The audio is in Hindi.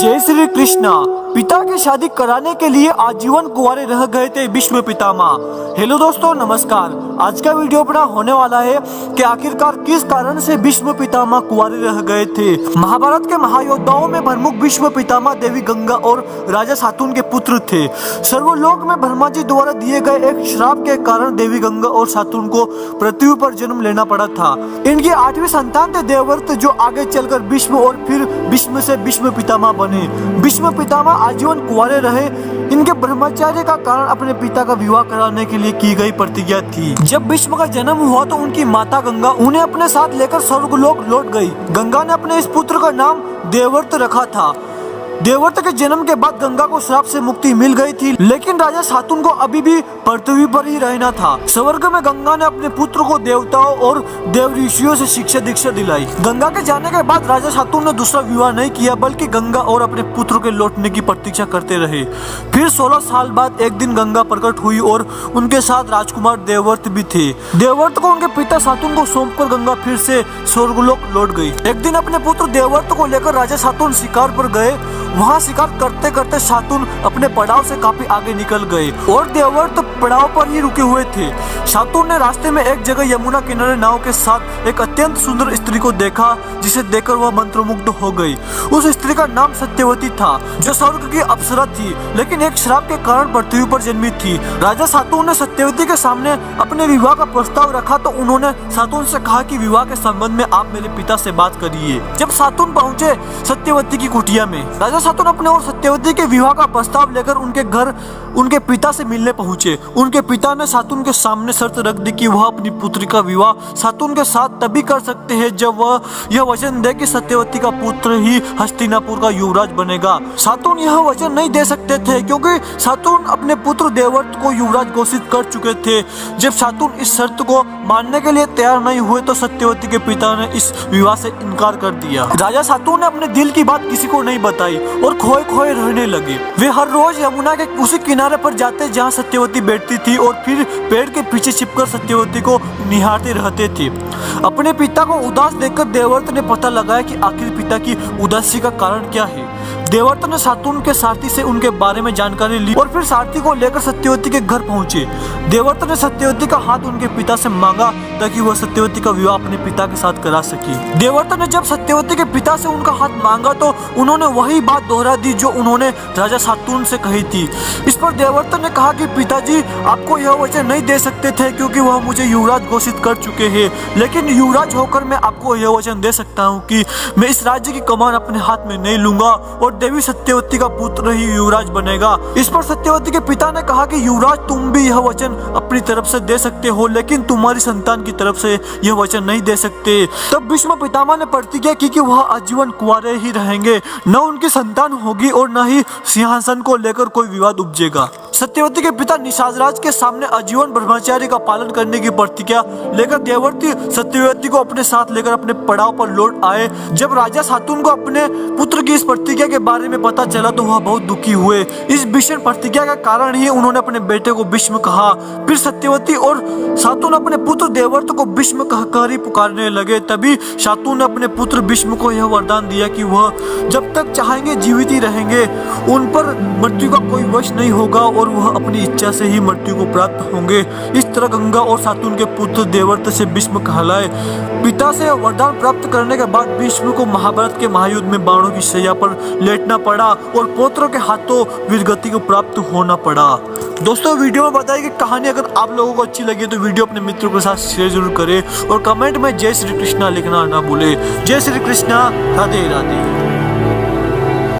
जय श्री कृष्णा। पिता की शादी कराने के लिए आजीवन कुंवारे रह गए थे भीष्म पितामह। हेलो दोस्तों, नमस्कार। आज का वीडियो अपना होने वाला है कि आखिरकार किस कारण से भीष्म पितामह कुंवारे रह गए थे। महाभारत के महायोद्धाओं में प्रमुख भीष्म पितामह देवी गंगा और राजा शातुन के पुत्र थे। सर्वलोक में ब्रह्मा जी द्वारा दिए गए एक श्राप के कारण देवी गंगा और शातुन को पृथ्वी पर जन्म लेना पड़ा था। इनकी 8वीं संतान थे देवव्रत, जो आगे चलकर भीष्म और फिर भीष्म से भीष्म पितामह बने। भीष्म पितामह आजीवन कुंवारे रहे। इनके ब्रह्मचर्य का कारण अपने पिता का विवाह कराने के लिए की गई प्रतिज्ञा थी। जब भीष्म का जन्म हुआ तो उनकी माता गंगा उन्हें अपने साथ लेकर स्वर्गलोक लौट गई। गंगा ने अपने इस पुत्र का नाम देवव्रत रखा था। देवव्रत के जन्म के बाद गंगा को श्राप से मुक्ति मिल गई थी, लेकिन राजा शातुन को अभी भी पृथ्वी पर ही रहना था। स्वर्ग में गंगा ने अपने पुत्र को देवताओं और देव ऋषियों से शिक्षा दीक्षा दिलाई। गंगा के जाने के बाद राजा शातुन ने दूसरा विवाह नहीं किया, बल्कि गंगा और अपने पुत्र के लौटने की प्रतीक्षा करते रहे। फिर 16 साल बाद एक दिन गंगा प्रकट हुई और उनके साथ राजकुमार देवव्रत भी थे। देवव्रत को उनके पिता शातुन को सौंपकर गंगा फिर से स्वर्गलोक लौट गई। एक दिन अपने पुत्र देवव्रत को लेकर राजा शातुन शिकार पर गए। वहाँ शिकार करते करते शातुन अपने पड़ाव से काफी आगे निकल गए और देवव्रत पड़ाव पर ही रुके हुए थे। शातुन ने रास्ते में एक जगह यमुना किनारे नाव के साथ एक अत्यंत सुंदर स्त्री को देखा, जिसे देखकर वह मंत्रमुग्ध हो गई। उस स्त्री का नाम सत्यवती था, जो स्वर्ग की अप्सरा थी, लेकिन एक श्राप के कारण पृथ्वी पर जन्मी थी। राजा शातुन ने सत्यवती के सामने अपने विवाह का प्रस्ताव रखा तो उन्होंने शातुन से कहा कि विवाह के संबंध में आप मेरे पिता से बात करिए। जब शातुन पहुंचे सत्यवती की कुटिया में, राजा शातुन अपने और सत्यवती के विवाह का प्रस्ताव लेकर उनके घर उनके पिता से मिलने पहुंचे। उनके पिता ने शातुन के सामने शर्त रख दी कि वह अपनी पुत्री का विवाह शातुन के साथ तभी कर सकते हैं जब वह यह वचन दे कि सत्यवती का पुत्र ही हस्तिनापुर का युवराज बनेगा। शातुन यह वचन नहीं दे सकते थे, क्योंकि शातुन अपने पुत्र देवव्रत को युवराज घोषित कर चुके थे। जब शातुन इस शर्त को मानने के लिए तैयार नहीं हुए तो सत्यवती के पिता ने इस विवाह से इनकार कर दिया। राजा शातुन ने अपने दिल की बात किसी को नहीं बताई और खोए खोए रहने लगे। वे हर रोज यमुना के उसी किनारे पर जाते जहाँ सत्यवती बैठती थी और फिर पेड़ के पीछे छिपकर सत्यवती को निहारते रहते थे। अपने पिता को उदास देखकर देवव्रत ने पता लगाया कि आखिर पिता की उदासी का कारण क्या है। देवव्रत ने शातुन के सारथी से उनके बारे में जानकारी ली और फिर सारथी को लेकर सत्यवती के घर पहुंचे। देवव्रत ने सत्यवती का हाथ उनके पिता से मांगा ताकि वह सत्यवती का विवाह अपने पिता के साथ करा सके। देवव्रत ने जब सत्यवती के पिता से उनका हाथ मांगा तो उन्होंने वही बात दोहरा दी जो उन्होंने राजा शातुन से कही थी। इस पर देवव्रत ने कहा कि पिताजी आपको यह वचन नहीं दे सकते थे, क्योंकि वह मुझे युवराज घोषित कर चुके हैं, लेकिन युवराज होकर मैं आपको यह वचन दे सकता हूँ कि मैं इस राज्य की कमान अपने हाथ में नहीं लूंगा और देवी सत्यवती का पुत्र ही युवराज बनेगा। इस पर सत्यवती के पिता ने कहा कि युवराज तुम भी यह वचन अपनी तरफ से दे सकते हो, लेकिन तुम्हारी संतान की तरफ से यह वचन नहीं दे सकते। तब भीष्म पितामह ने प्रतिज्ञा की कि वह आजीवन कुंवारे ही रहेंगे, न उनकी संतान होगी और न ही सिंहासन को लेकर कोई विवाद उपजेगा। सत्यवती के पिता निषादराज के सामने आजीवन ब्रह्मचार्य का पालन करने की प्रतिज्ञा लेकर देवव्रत सत्यवती को अपने साथ लेकर अपने पड़ाव पर लौट आए। जब राजा शातुन को अपने पुत्र की इस प्रतिज्ञा के बारे में पता चला तो वह बहुत दुखी हुए। इस भीषण प्रतिज्ञा के कारण ही उन्होंने अपने बेटे को भीष्म कहा। फिर सत्यवती और शातुन अपने पुत्र देवव्रत को भीष्म कहकर ही पुकारने लगे। तभी शातुन ने अपने पुत्र भीष्म को यह वरदान दिया कि वह जब तक चाहेंगे जीवित ही रहेंगे, उन पर मृत्यु का कोई वश नहीं होगा और वह अपनी इच्छा से ही मृत्यु को प्राप्त होंगे। इस तरह गंगा और शातुन के पुत्र देवव्रत से भीष्म कहलाए। पिता से वरदान प्राप्त करने के बाद भीष्म को महाभारत के महायुद्ध में बाणों की शैया पर लेटना पड़ा और पौत्रों के हाथों वीरगति को प्राप्त होना पड़ा। दोस्तों, वीडियो में बताई गई कहानी अगर आप लोगों को अच्छी लगी तो वीडियो अपने मित्रों के साथ शेयर जरूर करें और कमेंट में जय श्री कृष्णा लिखना ना भूले। जय श्री कृष्णा, राधे राधे।